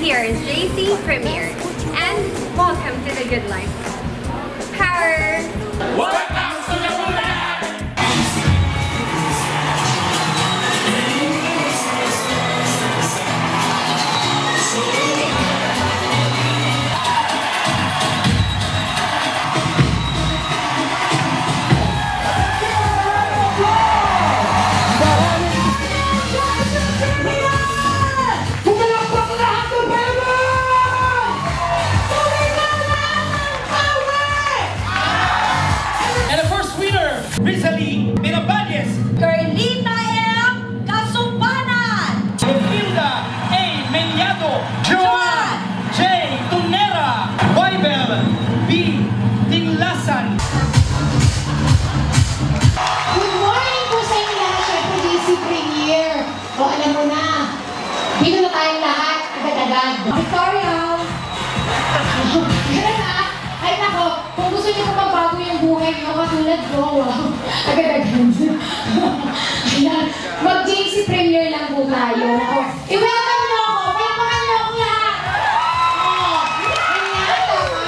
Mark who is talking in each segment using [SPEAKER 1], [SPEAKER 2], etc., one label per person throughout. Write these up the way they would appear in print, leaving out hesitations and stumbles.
[SPEAKER 1] Here's JC Premier, and welcome to the good life. Power!
[SPEAKER 2] Welcome to the good life!
[SPEAKER 3] Rizali Miraballes,
[SPEAKER 4] Carlita M. Kasubanan,
[SPEAKER 3] Hilda A. Menyado, Joan J. Tunera, Weibel B. Tinlasan.
[SPEAKER 5] Good morning po sa inyo lahat, syempre JC Premier. O alam mo na, dito na tayong lahat, agad-agad. Victoria! Ganun na, ay nako, kung gusto niyo pa magbago yung buhay niyo, katulad ko, wow, agad-agad. Ayan, mag-JC Premier lang po tayo. I-welcome niyo ako, welcome niyo ako lahat. Ayan, tama.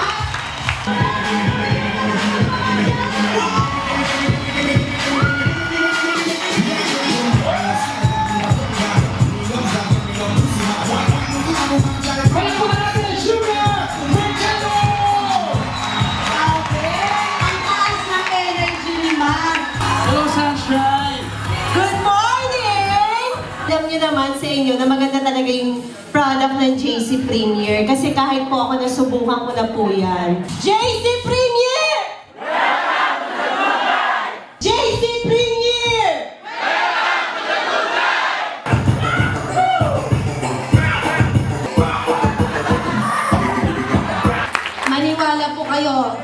[SPEAKER 4] Alam niyo naman sa inyo na maganda talaga yung product ng JC Premier kasi kahit po ako nasubukan ko na po yan. JC Premier! JC Premier! Maniwala po kayo,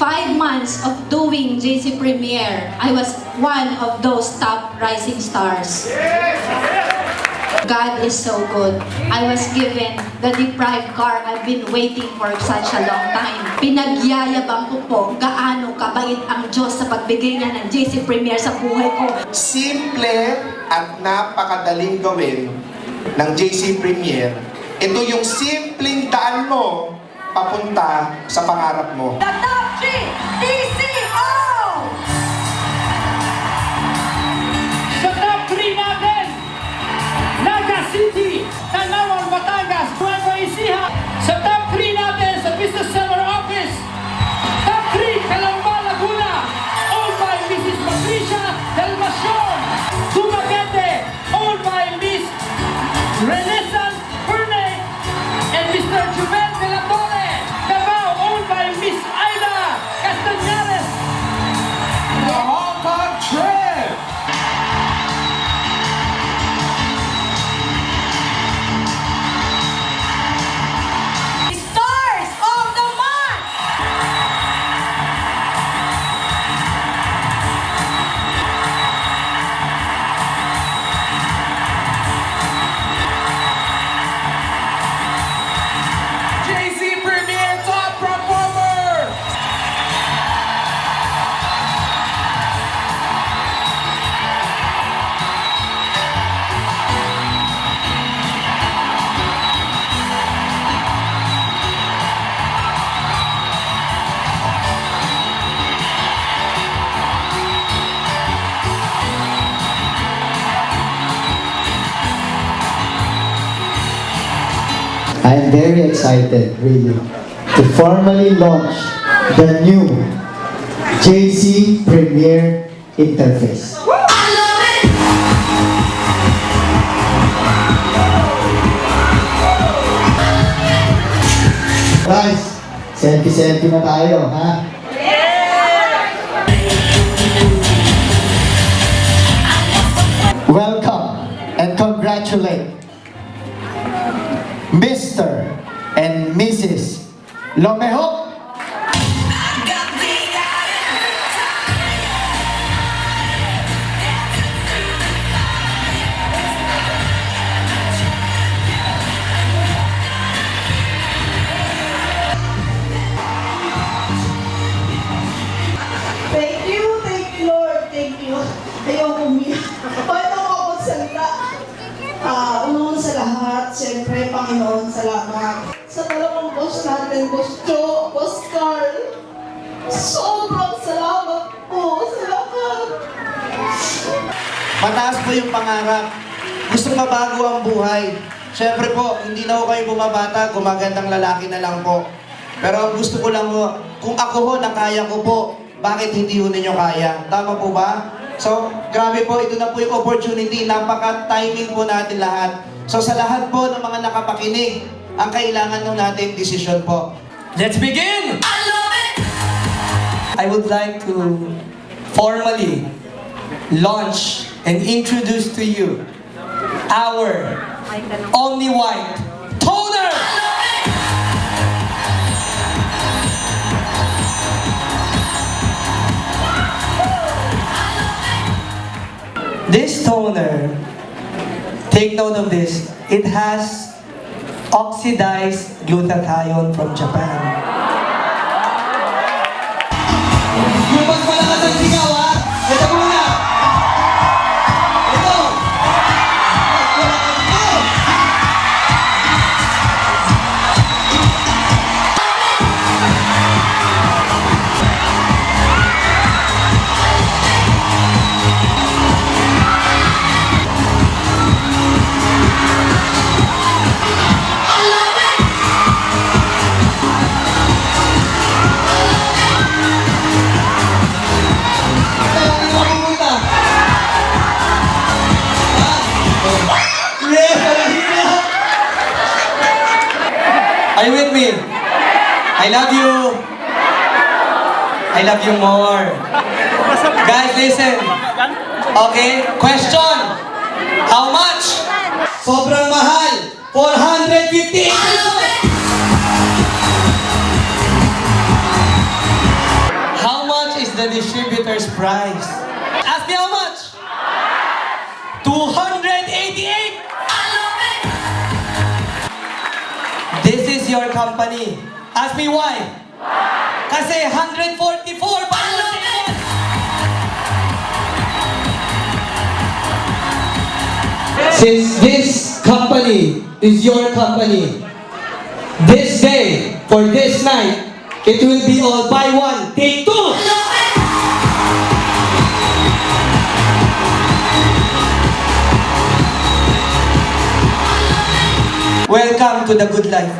[SPEAKER 4] 5 months of doing JC Premier, I was one of those top rising stars. God is so good. I was given the deprived car I've been waiting for such a long time. Pinagyayabang ko po gaano kabait ang Diyos sa pagbigay niya ng JC Premier sa buhay ko.
[SPEAKER 6] Simple at napakadaling gawin ng JC Premier. Ito yung simpleng daan mo papunta sa pangarap mo.
[SPEAKER 4] The top 3 TCO!
[SPEAKER 3] Sa top 3 natin, Naga City, Tanawan, Batangas, Nueva Ecija. Sa top 3 natin sa Business Center Office, top 3 Calamba, Laguna, owned by Mrs. Patricia Del Macion. Dumaguete, owned by Miss Renaissance Fernay and Mr. Jumel de la Torre. Davao, owned by Miss Aida Castañares. The Hong Kong Trip.
[SPEAKER 4] Stars of the Month!
[SPEAKER 6] JC Premier Top Performer!
[SPEAKER 7] I'm very excited, really, to formally launch the new JC Premier interface. Guys, selfie-selfie na tayo, ha? Welcome and congratulate Mr. and Mrs. Lomehok.
[SPEAKER 8] Thank you Lord, thank you. Ayaw umiyak. Paano ako salita? Unang sa lahat, siyempre, Panginoon, salamat. dalawang boss natin, Boss Joe, Boss Carl. Sobrang salamat po sa lahat.
[SPEAKER 9] Mataas po yung pangarap. Gusto mabago ang buhay. Siyempre po, hindi na ho kayo bumabata, gumagandang lalaki na lang po. Pero ang gusto ko lang ho, kung ako ho, nakaya ko po, bakit hindi ho ninyo kaya? Tama po ba? So, grabe po, ito na po yung opportunity. Napaka-timing po natin lahat. So, sa lahat po ng mga nakapakinig, ang kailangan nung natin desisyon po.
[SPEAKER 3] Let's begin! I would like to formally launch and introduce to you our Omni White Toner! This toner, take note of this, it has oxidized glutathione from Japan. Yung mas malakas ang sigaw, ha? Ito muna! Ito! Are you with me? I love you. I love you more. Guys, listen. Okay, question. How much? Sobrang mahal. 450. How much is the distributor's price? Ask me how much? 288. This is your company. Ask me why? Kasi 144 pa yun. Since this company is your company, this day, for this night, it will be all buy one, take two. Welcome to the good life.